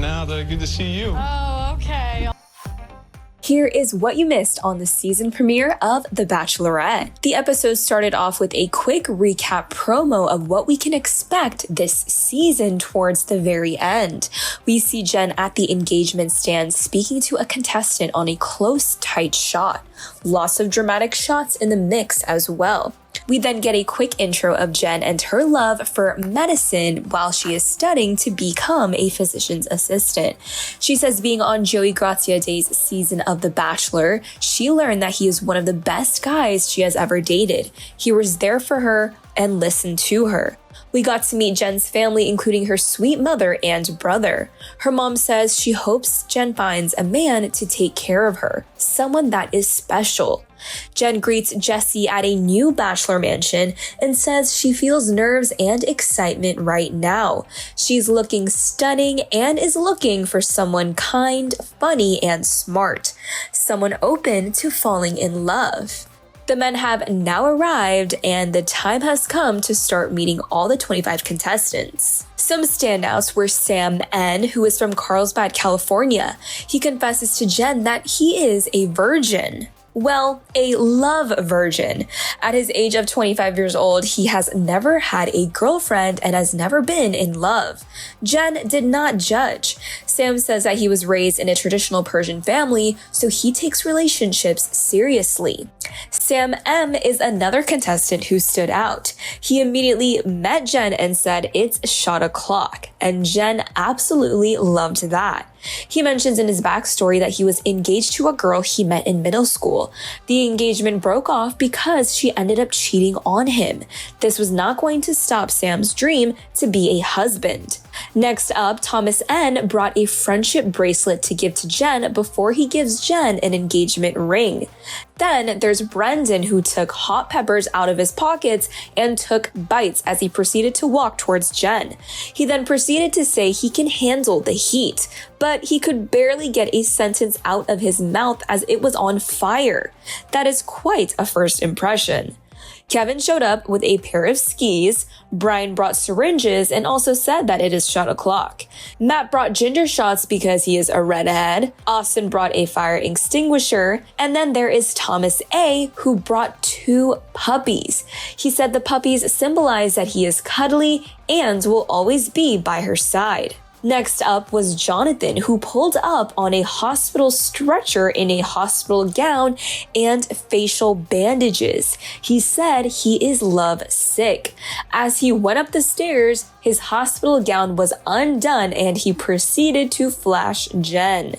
now. Good to see you. Oh, okay. Here is what you missed on the season premiere of The Bachelorette. The episode started off with a quick recap promo of what we can expect this season towards the very end. We see Jen at the engagement stand speaking to a contestant on a close, tight shot. Lots of dramatic shots in the mix as well. We then get a quick intro of Jen and her love for medicine while she is studying to become a physician's assistant. She says being on Joey Graziadei's season of The Bachelor, she learned that he is one of the best guys she has ever dated. He was there for her and listened to her. We got to meet Jen's family, including her sweet mother and brother. Her mom says she hopes Jen finds a man to take care of her, someone that is special. Jen greets Jesse at a new bachelor mansion and says she feels nerves and excitement right now. She's looking stunning and is looking for someone kind, funny, and smart. Someone open to falling in love. The men have now arrived and the time has come to start meeting all the 25 contestants. Some standouts were Sam N, who is from Carlsbad, California. He confesses to Jen that he is a virgin. Well, a love virgin. At his age of 25 years old, he has never had a girlfriend and has never been in love. Jen did not judge. Sam says that he was raised in a traditional Persian family, so he takes relationships seriously. Sam M is another contestant who stood out. He immediately met Jen and said it's shot o'clock, and Jen absolutely loved that. He mentions in his backstory that he was engaged to a girl he met in middle school. The engagement broke off because she ended up cheating on him. This was not going to stop Sam's dream to be a husband. Next up, Thomas N brought a friendship bracelet to give to Jen before he gives Jen an engagement ring. Then there's Brendan, who took hot peppers out of his pockets and took bites as he proceeded to walk towards Jen. He then proceeded to say he can handle the heat, but he could barely get a sentence out of his mouth as it was on fire. That is quite a first impression. Kevin showed up with a pair of skis, Brian brought syringes and also said that it is shot o'clock. Matt brought ginger shots because he is a redhead, Austin brought a fire extinguisher, and then there is Thomas A, who brought 2 puppies. He said the puppies symbolize that he is cuddly and will always be by her side. Next up was Jonathan, who pulled up on a hospital stretcher in a hospital gown and facial bandages. He said he is love sick. As he went up the stairs, his hospital gown was undone and he proceeded to flash Jen.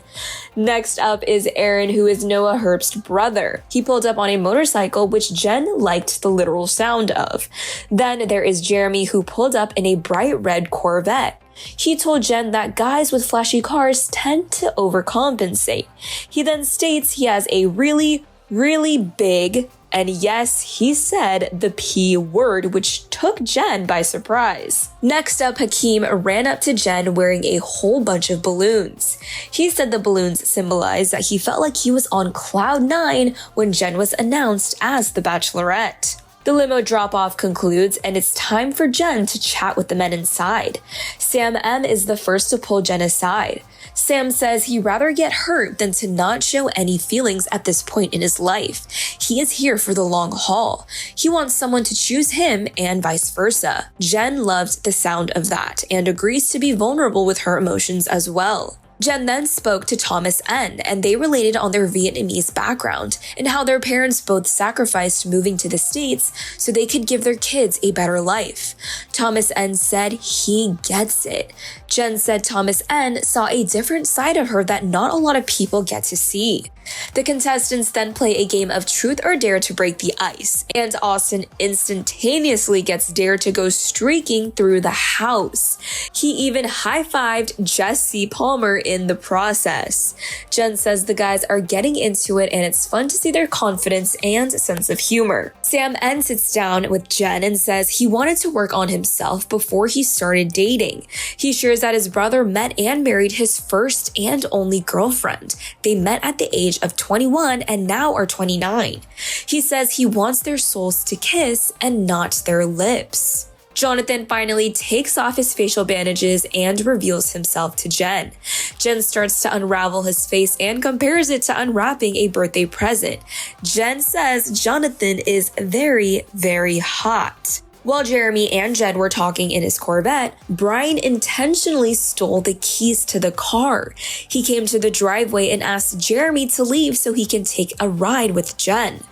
Next up is Aaron, who is Noah Herbst's brother. He pulled up on a motorcycle, which Jen liked the literal sound of. Then there is Jeremy, who pulled up in a bright red Corvette. He told Jen that guys with flashy cars tend to overcompensate. He then states he has a really big, and yes, he said the P word, which took Jen by surprise. Next up, Hakeem ran up to Jen wearing a whole bunch of balloons. He said the balloons symbolized that he felt like he was on cloud 9 when Jen was announced as the Bachelorette. The limo drop-off concludes, and it's time for Jen to chat with the men inside. Sam M is the first to pull Jen aside. Sam says he'd rather get hurt than to not show any feelings at this point in his life. He is here for the long haul. He wants someone to choose him and vice versa. Jen loved the sound of that and agrees to be vulnerable with her emotions as well. Jen then spoke to Thomas N, and they related on their Vietnamese background and how their parents both sacrificed moving to the States so they could give their kids a better life. Thomas N said he gets it. Jen said Thomas N saw a different side of her that not a lot of people get to see. The contestants then play a game of truth or dare to break the ice, and Austin instantaneously gets dared to go streaking through the house. He even high-fived Jesse Palmer in the process. Jen says the guys are getting into it and it's fun to see their confidence and sense of humor. Sam N sits down with Jen and says he wanted to work on himself before he started dating. He shares that his brother met and married his first and only girlfriend. They met at the age of 21 and now are 29. He says he wants their souls to kiss and not their lips. Jonathan finally takes off his facial bandages and reveals himself to Jen. Jen starts to unravel his face and compares it to unwrapping a birthday present. Jen says Jonathan is very, very hot. While Jeremy and Jen were talking in his Corvette, Brian intentionally stole the keys to the car. He came to the driveway and asked Jeremy to leave so he can take a ride with Jen.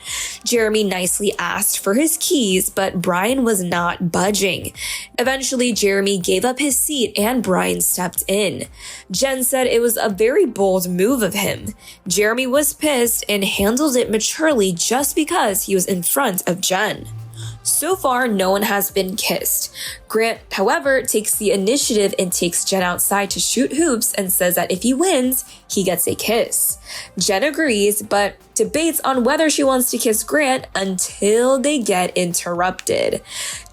Jeremy nicely asked for his keys, but Brian was not budging. Eventually, Jeremy gave up his seat and Brian stepped in. Jen said it was a very bold move of him. Jeremy was pissed and handled it maturely just because he was in front of Jen. So far, no one has been kissed. Grant, however, takes the initiative and takes Jen outside to shoot hoops and says that if he wins, he gets a kiss. Jen agrees, but debates on whether she wants to kiss Grant until they get interrupted.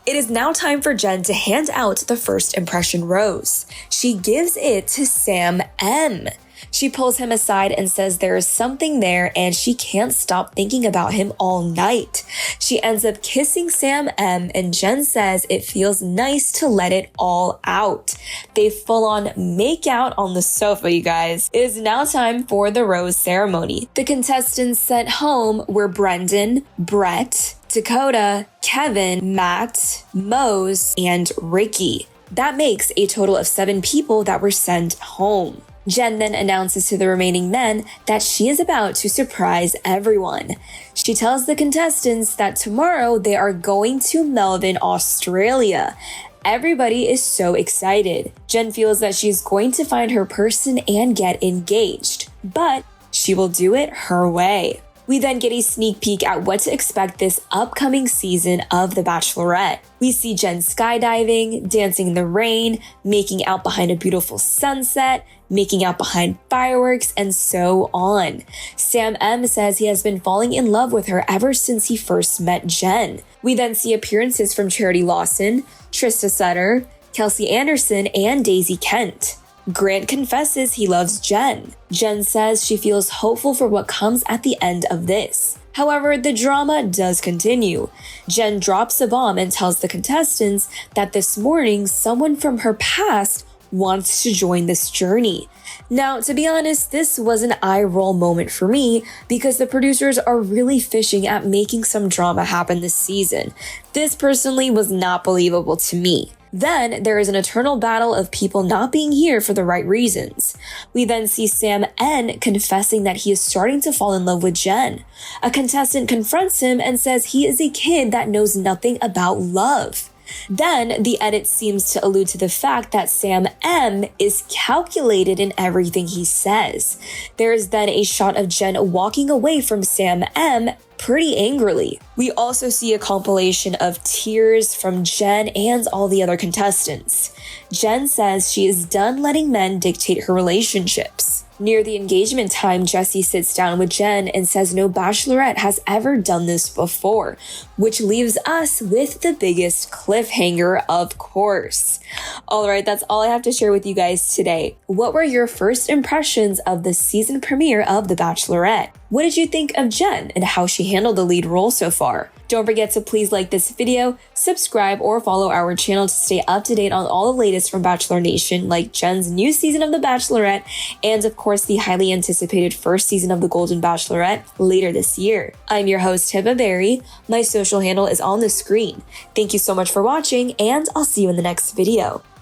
It is now time for Jen to hand out the first impression rose. She gives it to Sam M. She pulls him aside and says there is something there and she can't stop thinking about him all night. She ends up kissing Sam M and Jen says it feels nice to let it all out. They full on make out on the sofa, you guys. It is now time for the rose ceremony. The contestants sent home were Brendan, Brett, Dakota, Kevin, Matt, Mose, and Ricky. That makes a total of 7 people that were sent home. Jen then announces to the remaining men that she is about to surprise everyone. She tells the contestants that tomorrow they are going to Melbourne, Australia. Everybody is so excited. Jen feels that she's going to find her person and get engaged, but she will do it her way. We then get a sneak peek at what to expect this upcoming season of The Bachelorette. We see Jen skydiving, dancing in the rain, making out behind a beautiful sunset, making out behind fireworks, and so on. Sam M says he has been falling in love with her ever since he first met Jen. We then see appearances from Charity Lawson, Trista Sutter, Kelsey Anderson, and Daisy Kent. Grant confesses he loves Jen. Jen says she feels hopeful for what comes at the end of this. However, the drama does continue. Jen drops a bomb and tells the contestants that this morning someone from her past wants to join this journey. Now, to be honest, this was an eye-roll moment for me because the producers are really fishing at making some drama happen this season. This personally was not believable to me. Then there is an eternal battle of people not being here for the right reasons. We then see Sam N confessing that he is starting to fall in love with Jen. A contestant confronts him and says he is a kid that knows nothing about love. Then the edit seems to allude to the fact that Sam M is calculated in everything he says. There is then a shot of Jen walking away from Sam M pretty angrily. We also see a compilation of tears from Jen and all the other contestants. Jen says she is done letting men dictate her relationships. Near the engagement time, Jesse sits down with Jen and says no Bachelorette has ever done this before, which leaves us with the biggest cliffhanger, of course. Alright, that's all I have to share with you guys today. What were your first impressions of the season premiere of The Bachelorette? What did you think of Jen and how she handled the lead role so far? Don't forget to please like this video, subscribe, or follow our channel to stay up to date on all the latest from Bachelor Nation, like Jen's new season of The Bachelorette, and of course the highly anticipated first season of The Golden Bachelorette later this year. I'm your host, Hiba Berry. My social handle is on the screen. Thank you so much for watching, and I'll see you in the next video.